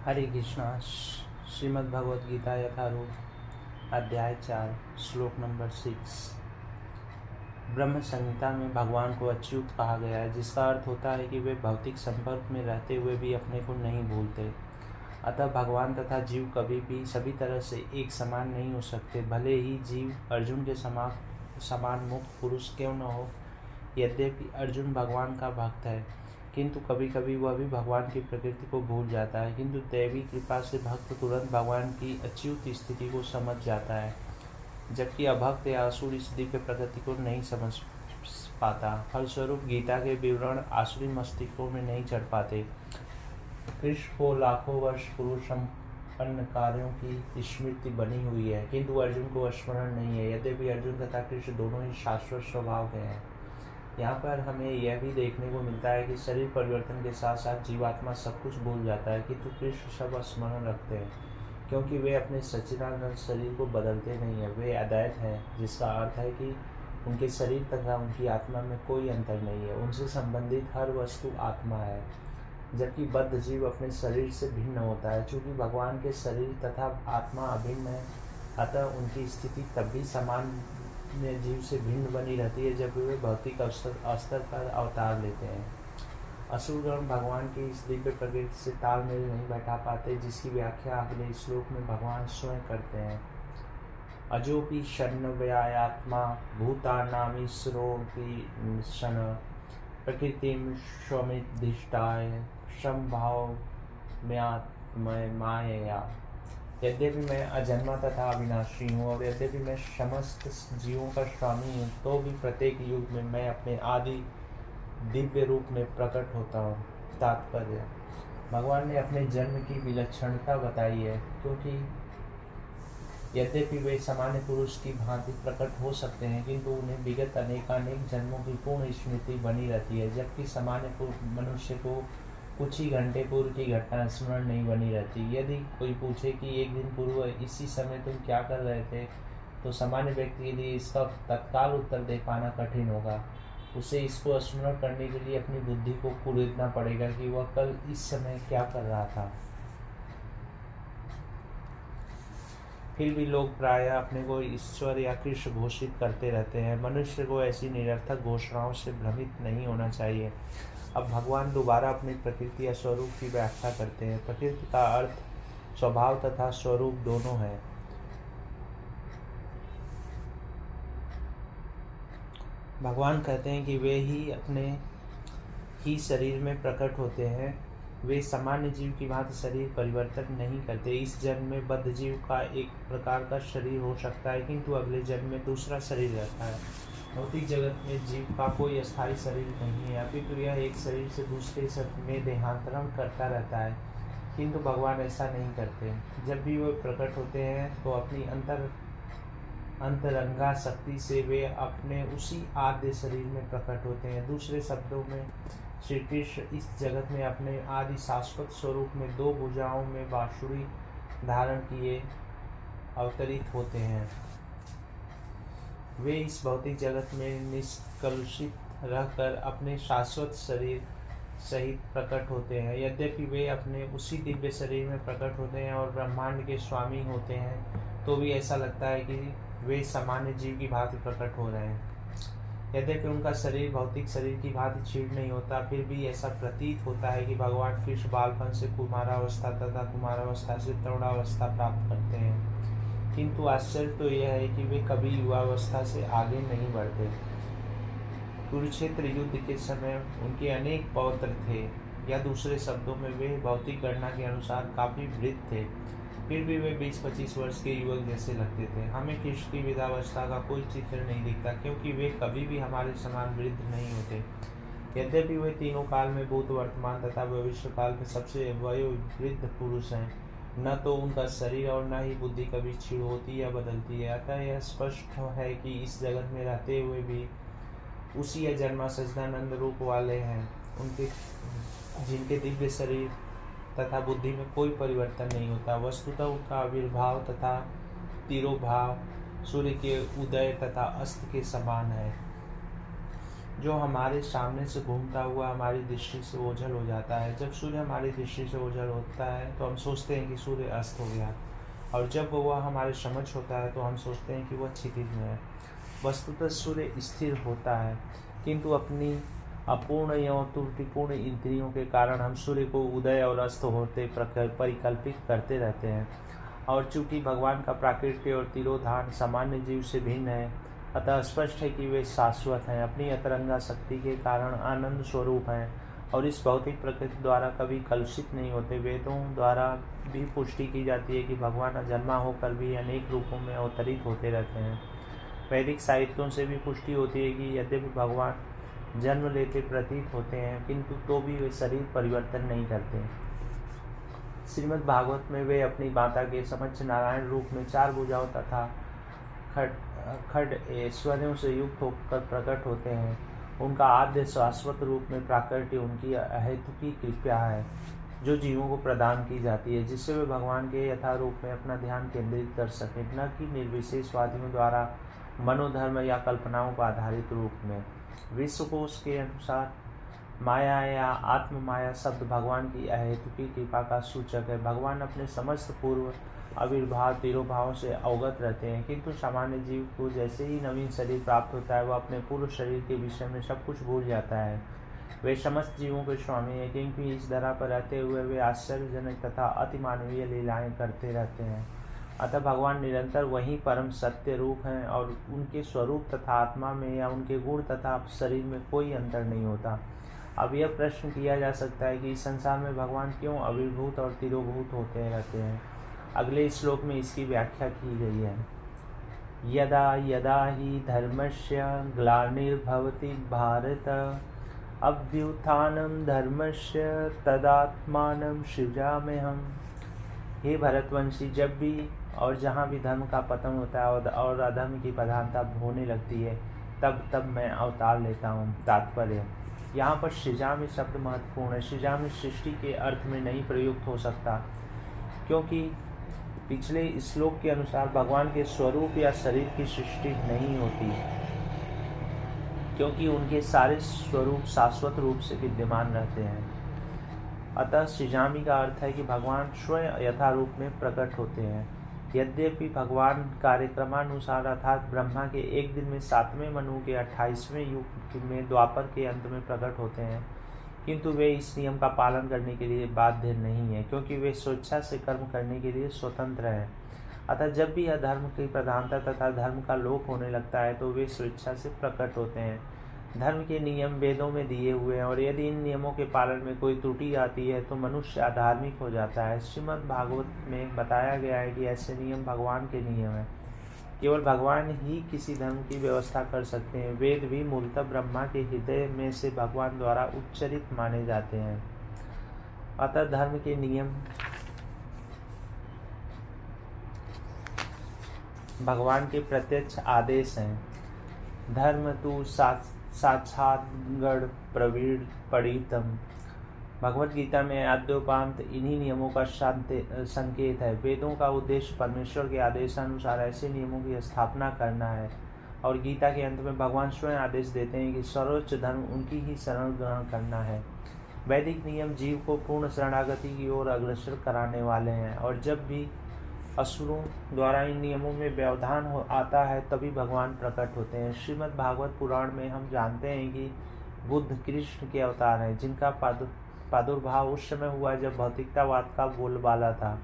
हरे कृष्णा। श्रीमद् भगवद गीता यथारूप अध्याय 4 श्लोक नंबर 6। ब्रह्म संहिता में भगवान को अच्युत कहा गया है, जिसका अर्थ होता है कि वे भौतिक संपर्क में रहते हुए भी अपने को नहीं भूलते। अतः भगवान तथा जीव कभी भी सभी तरह से एक समान नहीं हो सकते। भले ही जीव अर्जुन के समान मुक्त पुरुष क्यों न हो। यद्यपि अर्जुन भगवान का भक्त है, किंतु कभी कभी वह भी भगवान की प्रकृति को भूल जाता है। किंतु दैवी कृपा से भक्त तुरंत भगवान की अच्युत स्थिति को समझ जाता है, जबकि अभक्त या असुर इस दिव्य प्रकृति को नहीं समझ पाता। फलस्वरूप गीता के विवरण आसुरी मस्तिष्कों में नहीं चढ़ पाते। कृष्ण को लाखों वर्ष पूर्व संपन्न कार्यों की स्मृति बनी हुई है, किंतु अर्जुन को स्मरण नहीं है। यद्यपि अर्जुन तथा कृष्ण दोनों ही शाश्वत स्वभाव के हैं। यहाँ पर हमें यह भी देखने को मिलता है कि शरीर परिवर्तन के साथ साथ जीवात्मा सब कुछ भूल जाता है, किंतु कृष्ण सब स्मरण रखते हैं, क्योंकि वे अपने सच्चिदानंद शरीर को बदलते नहीं हैं। वे अद्वैत हैं, जिसका अर्थ है कि उनके शरीर तथा उनकी आत्मा में कोई अंतर नहीं है। उनसे संबंधित हर वस्तु आत्मा है, जबकि बद्ध जीव अपने शरीर से भिन्न होता है। चूँकि भगवान के शरीर तथा आत्मा अभिन्न है, अतः उनकी स्थिति तब भी सामान्य जीव से भिन्न बनी रहती है जब वे भौतिक स्तर पर अवतार लेते हैं। असुरगण भगवान की इस दिव्य प्रकृति से तालमेल नहीं बैठा पाते, जिसकी व्याख्या अगले श्लोक में भगवान स्वयं करते हैं। अजोपि षण्व्यात्मा भूतानामीश्वरोऽपि शन प्रकृतिं स्वमिधिष्ठाय संभाव्यात्मय मायया। यद्यपि मैं अजन्मा तथा अविनाशी हूँ और यद्यपि मैं समस्त जीवों का स्वामी हूँ, तो भी प्रत्येक युग में मैं अपने आदि दिव्य रूप में प्रकट होता हूँ। तात्पर्य: भगवान ने अपने जन्म की विलक्षणता बताई है, क्योंकि यद्यपि वे सामान्य पुरुष की भांति प्रकट हो सकते हैं, किंतु उन्हें विगत अनेकानेक जन्मों की पूर्ण स्मृति बनी रहती है, जबकि सामान्य मनुष्य को कुछ ही घंटे पूर्व की घटना स्मरण नहीं बनी रहती। यदि कोई पूछे कि एक दिन पूर्व इसी समय तुम क्या कर रहे थे, तो सामान्य व्यक्ति के लिए इसका तत्काल उत्तर दे पाना कठिन होगा। उसे इसको स्मरण करने के लिए अपनी बुद्धि को कुरेदना पड़ेगा कि वह कल इस समय क्या कर रहा था। फिर भी लोग प्रायः अपने को ईश्वर या कृष्ण घोषित करते रहते हैं। मनुष्य को ऐसी निरर्थक घोषणाओं से भ्रमित नहीं होना चाहिए। अब भगवान दोबारा अपनी प्रकृति या स्वरूप की व्याख्या करते हैं। प्रकृति का अर्थ स्वभाव तथा स्वरूप दोनों है। भगवान कहते हैं कि वे ही अपने ही शरीर में प्रकट होते हैं। वे सामान्य जीव की भांति शरीर परिवर्तन नहीं करते। इस जन्म में बद्ध जीव का एक प्रकार का शरीर हो सकता है, किंतु अगले जन्म में दूसरा शरीर रहता है। भौतिक जगत में जीव का कोई अस्थायी शरीर नहीं है, अपितु यह एक शरीर से दूसरे शरीर में देहांतरण करता रहता है। किंतु भगवान ऐसा नहीं करते। जब भी वे प्रकट होते हैं तो अपनी अंतरंगा शक्ति से वे अपने उसी आद्य शरीर में प्रकट होते हैं। दूसरे शब्दों में श्री कृष्ण इस जगत में अपने आदि शाश्वत स्वरूप में दो भुजाओं में बांसुरी धारण किए अवतरित होते हैं। वे इस भौतिक जगत में निष्कलुषित रहकर अपने शाश्वत शरीर सहित प्रकट होते हैं। यद्यपि वे अपने उसी दिव्य शरीर में प्रकट होते हैं और ब्रह्मांड के स्वामी होते हैं, तो भी ऐसा लगता है कि वे सामान्य जीव की भांति प्रकट हो रहे हैं। यद्यपि उनका शरीर भौतिक शरीर की भांति क्षीण नहीं होता, फिर भी ऐसा प्रतीत होता है कि भगवान कृष्ण बालपन से कुमारावस्था तथा कुमारावस्था से तरुणावस्था प्राप्त करते हैं। किंतु आश्चर्य तो यह है कि वे कभी युवावस्था से आगे नहीं बढ़ते। कुरुक्षेत्र युद्ध के समय उनके अनेक पौत्र थे, या दूसरे शब्दों में वे भौतिक गणना के अनुसार काफी वृद्ध थे। फिर भी वे 20-25 वर्ष के युवक जैसे लगते थे। हमें कृष्ण की वृद्धावस्था का कोई चित्र नहीं दिखता, क्योंकि वे कभी भी हमारे समान वृद्ध नहीं होते। यद्यपि वे तीनों काल में भूत, वर्तमान तथा भविष्य काल में सबसे वयोवृद्ध पुरुष हैं, न तो उनका शरीर और न ही बुद्धि कभी क्षीण होती या बदलती है। अतः यह स्पष्ट है कि इस जगत में रहते हुए भी उसी अजन्मा सच्चिदानंद रूप वाले हैं, उनके जिनके दिव्य शरीर तथा बुद्धि में कोई परिवर्तन नहीं होता। वस्तुतः उनका आविर्भाव तथा तिरोभाव सूर्य के उदय तथा अस्त के समान है। जो हमारे सामने से घूमता हुआ हमारी दृष्टि से ओझल हो जाता है। जब सूर्य हमारी दृष्टि से ओझल होता है तो हम सोचते हैं कि सूर्य अस्त हो गया, और जब वह हमारे समझ होता है तो हम सोचते हैं कि वह क्षितिज में है। वस्तुतः सूर्य स्थिर होता है, किंतु अपनी अपूर्ण एवं त्रुटिपूर्ण इंद्रियों के कारण हम सूर्य को उदय और अस्त होते परिकल्पित करते रहते हैं। और चूंकि भगवान का प्राकृतिक और तिरोधान सामान्य जीव से भिन्न है, अतः स्पष्ट है कि वे शाश्वत हैं, अपनी अतरंगा शक्ति के कारण आनंद स्वरूप हैं और इस भौतिक प्रकृति द्वारा कभी कलुषित नहीं होते। वेदों द्वारा भी पुष्टि की जाती है कि भगवान अजन्मा होकर भी अनेक रूपों में अवतरित होते रहते हैं। वैदिक साहित्यों से भी पुष्टि होती है कि यद्यपि भगवान जन्म लेते प्रतीत होते हैं, किंतु तो भी वे शरीर परिवर्तन नहीं करते। श्रीमद् भागवत में वे अपनी माता के समक्ष नारायण रूप में 4 भुजाओं तथा खड ऐश्वर्यों से युक्त होकर प्रकट होते हैं। उनका आद्य शाश्वत रूप में प्राकट्य उनकी अहेतुकी कृपा है, जो जीवों को प्रदान की जाती है, जिससे वे भगवान के यथारूप में अपना ध्यान केंद्रित कर सकें, न कि निर्विशेषवादियों द्वारा मनोधर्म या कल्पनाओं पर आधारित रूप में। विश्वकोश के अनुसार माया या आत्म माया शब्द भगवान की अहेतुकी कृपा का सूचक है। भगवान अपने समस्त पूर्व आविर्भाव तिरोभावों से अवगत रहते हैं, किंतु सामान्य जीव को जैसे ही नवीन शरीर प्राप्त होता है, वह अपने पूर्व शरीर के विषय में सब कुछ भूल जाता है। वे समस्त जीवों के स्वामी हैं, क्योंकि इस धरा पर रहते हुए वे आश्चर्यजनक तथा अतिमानवीय लीलाएं करते रहते हैं। अतः भगवान निरंतर वही परम सत्य रूप हैं और उनके स्वरूप तथा आत्मा में या उनके गुण तथा शरीर में कोई अंतर नहीं होता। अब यह प्रश्न किया जा सकता है कि इस संसार में भगवान क्यों आविर्भूत और तिरोभूत होते रहते हैं। अगले श्लोक में इसकी व्याख्या की गई है। यदा यदा ही धर्मस्य ग्लानिर्भवति भारत, अभ्युत्थानं धर्मस्य तदात्मानं सृजाम्यहम्। हे भरतवंशी, जब भी और जहाँ भी धर्म का पतन होता है और अधर्म की प्रधानता होने लगती है, तब मैं अवतार लेता हूँ। तात्पर्य: यहाँ पर सृजामि शब्द महत्वपूर्ण है। सृजामि सृष्टि के अर्थ में नहीं प्रयुक्त हो सकता, क्योंकि पिछले श्लोक के अनुसार भगवान के स्वरूप या शरीर की सृष्टि नहीं होती, क्योंकि उनके सारे स्वरूप शाश्वत रूप से विद्यमान रहते हैं। अतः सृजामि का अर्थ है कि भगवान स्वयं यथारूप में प्रकट होते हैं। यद्यपि भगवान कार्यक्रमानुसार अर्थात ब्रह्मा के एक दिन में 7वें मनु के 28वें युग में द्वापर के अंत में प्रकट होते हैं, किंतु वे इस नियम का पालन करने के लिए बाध्य नहीं है, क्योंकि वे स्वेच्छा से कर्म करने के लिए स्वतंत्र हैं। अतः जब भी अधर्म की प्रधानता तथा धर्म का लोप होने लगता है, तो वे स्वेच्छा से प्रकट होते हैं। धर्म के नियम वेदों में दिए हुए हैं, और यदि इन नियमों के पालन में कोई त्रुटि आती है तो मनुष्य अधार्मिक हो जाता है। श्रीमद् भागवत में बताया गया है कि ऐसे नियम भगवान के नियम हैं। केवल भगवान ही किसी धर्म की व्यवस्था कर सकते हैं। वेद भी मूलतः ब्रह्मा के हृदय में से भगवान द्वारा उच्चरित माने जाते हैं। अतः धर्म के नियम भगवान के प्रत्यक्ष आदेश हैं। धर्म तु साक्षात गण प्रवीण पढ़ितम। भगवत गीता में आद्योपांत इन्हीं नियमों का संकेत है। वेदों का उद्देश्य परमेश्वर के आदेशानुसार ऐसे नियमों की स्थापना करना है, और गीता के अंत में भगवान स्वयं आदेश देते हैं कि सर्वोच्च धर्म उनकी ही शरण ग्रहण करना है। वैदिक नियम जीव को पूर्ण शरणागति की ओर अग्रसर कराने वाले हैं, और जब भी असुरों द्वारा इन नियमों में व्यवधान आता है, तभी भगवान प्रकट होते हैं। श्रीमद् भागवत पुराण में हम जानते हैं कि बुद्ध कृष्ण के अवतार हैं, जिनका प्रादुर्भाव उस समय हुआ जब भौतिकतावाद का बोलबाला था,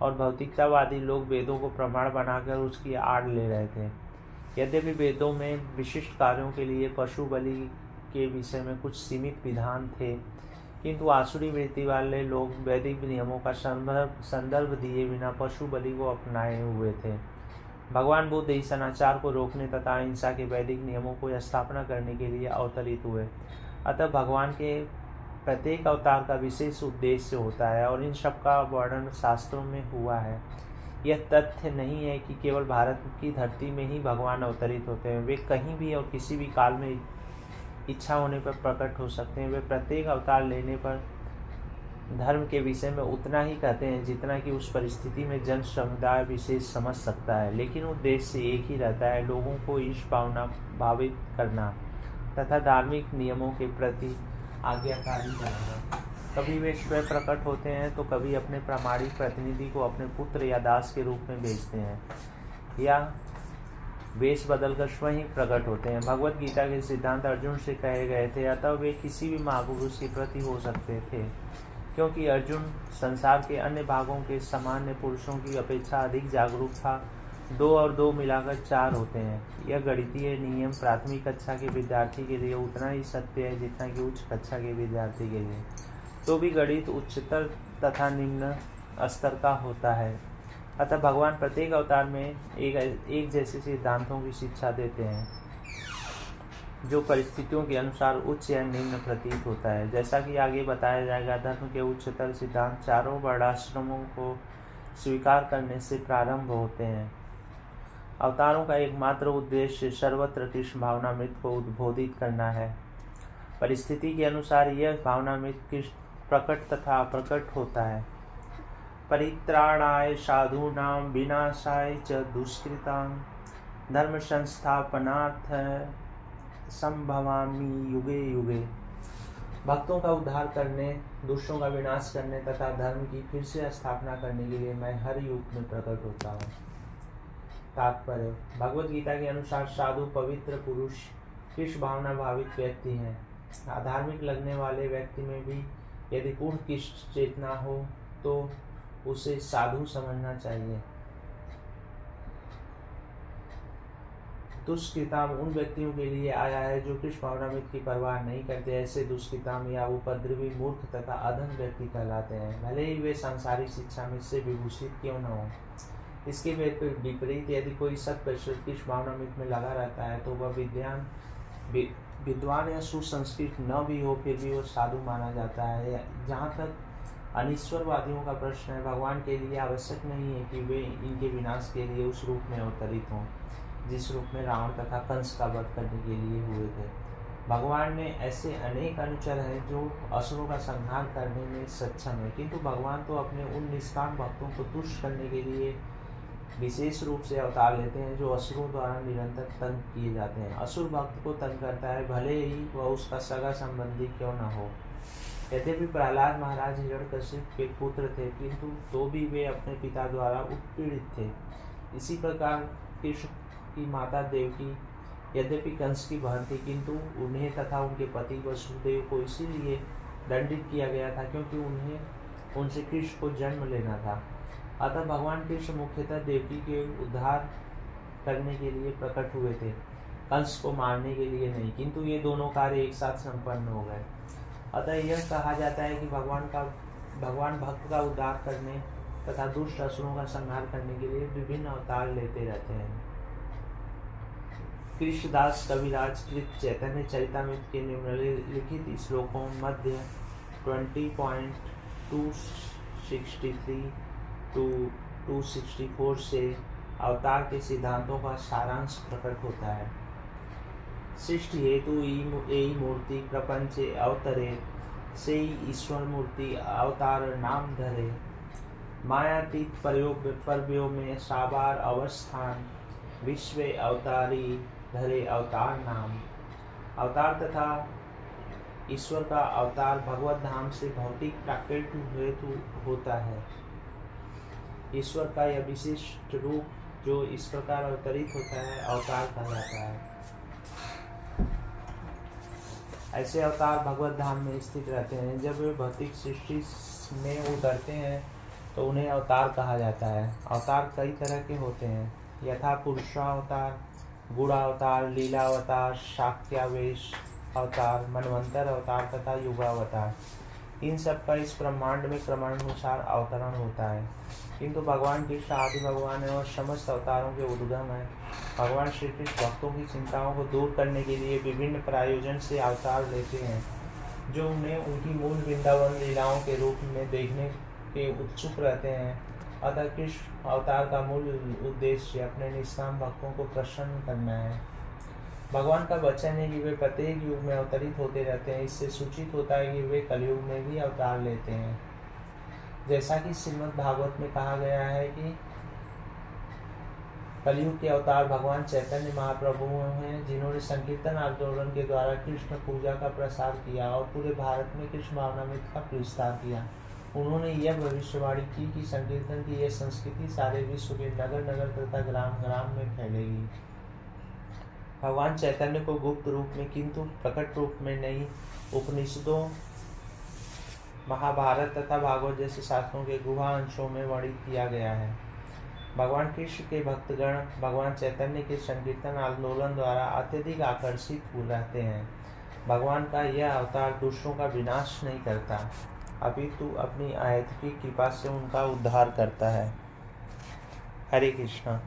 और भौतिकतावादी लोग वेदों को प्रमाण बनाकर उसकी आड़ ले रहे थे। यद्यपि वेदों में विशिष्ट कार्यों के लिए पशु बलि के विषय में कुछ सीमित विधान थे, किंतु आसुरी वृत्ति वाले लोग वैदिक नियमों का संदर्भ दिए बिना पशु बलि को अपनाए हुए थे। भगवान बुद्ध इस अनाचार को रोकने तथा अहिंसा के वैदिक नियमों को स्थापना करने के लिए अवतरित हुए। अतः भगवान के प्रत्येक अवतार का विशेष उद्देश्य होता है, और इन सब का वर्णन शास्त्रों में हुआ है। यह तथ्य नहीं है कि केवल भारत की धरती में ही भगवान अवतरित होते हैं। वे कहीं भी और किसी भी काल में इच्छा होने पर प्रकट हो सकते हैं। वे प्रत्येक अवतार लेने पर धर्म के विषय में उतना ही कहते हैं जितना कि उस परिस्थिति में जन समुदाय विशेष समझ सकता है, लेकिन उद्देश्य एक ही रहता है, लोगों को ईश भावना भावित करना। तथा धार्मिक नियमों के प्रति आज्ञाकारी बनाना। कभी वे स्वयं प्रकट होते हैं तो कभी अपने प्रामाणिक प्रतिनिधि को अपने पुत्र या दास के रूप में भेजते हैं या वेश बदलकर स्वयं ही प्रकट होते हैं। भगवत गीता के सिद्धांत अर्जुन से कहे गए थे, अतः वे किसी भी महापुरुष के प्रति हो सकते थे, क्योंकि अर्जुन संसार के अन्य भागों के सामान्य पुरुषों की अपेक्षा अधिक जागरूक था। 2 और 2 मिलाकर 4 होते हैं। यह गणितीय नियम प्राथमिक कक्षा के विद्यार्थी के लिए उतना ही सत्य है जितना कि उच्च कक्षा के विद्यार्थी के लिए। तो भी गणित उच्चतर तथा निम्न स्तर का होता है। अतः भगवान प्रत्येक अवतार में एक जैसे सिद्धांतों की शिक्षा देते हैं जो परिस्थितियों के अनुसार उच्च या निम्न प्रतीत होता है। जैसा कि आगे बताया जाएगा, धर्म के उच्चतर सिद्धांत चारों वर्णाश्रमों को स्वीकार करने से प्रारंभ होते हैं। अवतारों का एकमात्र उद्देश्य सर्वत्र कृष्ण भावनामृत को उद्बोधित करना है। परिस्थिति के अनुसार यह भावनामृत कृष्ण प्रकट तथा अप्रकट होता है। परित्राणाय साधूनां विनाशाय च दुष्कृतां धर्म संस्थापनार्थ संभवामि युगे युगे। भक्तों का उद्धार करने, दुष्टों का विनाश करने तथा धर्म की फिर से स्थापना करने के लिए मैं हर युग में प्रकट होता हूँ। तात्पर्य: भगवत गीता के अनुसार साधु पवित्र पुरुष कृष्ण भावना भावित व्यक्ति हैं। अधार्मिक लगने वाले व्यक्ति में भी यदि पूर्ण कृष्ण चेतना हो तो उसे साधु समझना चाहिए। दुष्कृताम उन व्यक्तियों के लिए आया है जो कृष्ण भावनामृत की परवाह नहीं करते। ऐसे दुष्कृताम या उपद्रवी, मूर्ख तथा अधम व्यक्ति कहलाते हैं, भले ही वे सांसारिक शिक्षा में से विभूषित क्यों न हो। इसके विपरीत यदि कोई 100% कृष्ण भावनामृत में लगा रहता है तो वह विद्वान या सुसंस्कृत न भी हो, फिर भी वो साधु माना जाता है। जहाँ तक अनिश्वरवादियों का प्रश्न है, भगवान के लिए आवश्यक नहीं है कि वे इनके विनाश के लिए उस रूप में अवतरित हों जिस रूप में रावण तथा कंस का वध करने के लिए हुए थे। भगवान में ऐसे अनेक अनुचर हैं जो असुरों का संहार करने में सक्षम है, किंतु भगवान तो अपने उन निष्काम भक्तों को तुष्ट करने के लिए विशेष रूप से अवतार लेते हैं जो असुरों द्वारा निरंतर तंग किए जाते हैं। असुर भक्त को तंग करता है, भले ही वह उसका सगा संबंधी क्यों न हो। यद्यपि प्रहलाद महाराज हिरण्यकशिप के पुत्र थे, किंतु तो भी वे अपने पिता द्वारा उत्पीड़ित थे। इसी प्रकार कृष्ण की माता देवकी यद्यपि कंस की बहन थी, किंतु उन्हें तथा उनके पति वसुदेव को इसीलिए दंडित किया गया था क्योंकि उन्हें उनसे कृष्ण को जन्म लेना था। अतः भगवान कृष्ण मुख्यतः देवकी के उद्धार करने के लिए प्रकट हुए थे, कंस को मारने के लिए नहीं, किंतु ये दोनों कार्य एक साथ संपन्न हो गए। अतः यह कहा जाता है कि भगवान भक्त का उद्धार करने तथा दुष्ट असुरों का संहार करने के लिए विभिन्न अवतार लेते रहते हैं। कृष्णदास कविराज कृत चैतन्य चरितामृत के निम्नलिखित श्लोकों मध्य 20.263 to 264 से अवतार के सिद्धांतों का सारांश प्रकट होता है। सृष्टि हेतु यही मूर्ति प्रपंचे अवतरे, से ईश्वर मूर्ति अवतार नाम धरे। मायातीत पर्यों में साबार अवस्थान, विश्व अवतारी धरे अवतार नाम। अवतार तथा ईश्वर का अवतार भगवत धाम से भौतिक प्राकृत हेतु होता है। ईश्वर का यह विशिष्ट रूप जो इस प्रकार अवतरित होता है अवतार कहा जाता है। ऐसे अवतार भगवत धाम में स्थित रहते हैं। जब वे भौतिक सृष्टि में उतरते हैं तो उन्हें अवतार कहा जाता है। अवतार कई तरह के होते हैं, यथा पुरुषावतार, गुणावतार, लीलावतार, शाक्यावेश अवतार, मनवंतर अवतार तथा युगावतार। इन सब का इस ब्रह्मांड में क्रमानुसार अवतरण होता है, किंतु भगवान कृष्ण आदि भगवान और समस्त अवतारों के उद्गम है। भगवान श्री कृष्ण भक्तों की चिंताओं को दूर करने के लिए विभिन्न प्रायोजन से अवतार लेते हैं, जो उन्हें उनकी मूल वृंदावन लीलाओं के रूप में देखने के उत्सुक रहते हैं। अतः कृष्ण अवतार का मूल उद्देश्य अपने निष्काम भक्तों को प्रसन्न करना है। भगवान का वचन है कि वे प्रत्येक युग में अवतरित होते रहते हैं। इससे सूचित होता है कि वे कलयुग में भी अवतार लेते हैं। जैसा कि श्रीमद् भागवत में कहा गया है कि कलयुग के अवतार भगवान चैतन्य महाप्रभु हैं, जिन्होंने संकीर्तन आंदोलन के द्वारा कृष्ण पूजा का प्रसार किया और पूरे भारत में कृष्ण भावनामृत का विस्तार किया। उन्होंने यह भविष्यवाणी की कि संकीर्तन की यह संस्कृति सारे विश्व के नगर नगर तथा ग्राम ग्राम में फैलेगी। भगवान चैतन्य को गुप्त रूप में किंतु प्रकट रूप में नहीं, उपनिषदों, महाभारत तथा भागवत जैसे शास्त्रों के गुहा अंशों में वर्णित किया गया है। भगवान कृष्ण के भक्तगण भगवान चैतन्य के संकीर्तन आंदोलन द्वारा अत्यधिक आकर्षित हो रहते हैं। भगवान का यह अवतार दुष्टों का विनाश नहीं करता, अपितु अपनी अहेतुकी कृपा से उनका उद्धार करता है। हरे कृष्णा।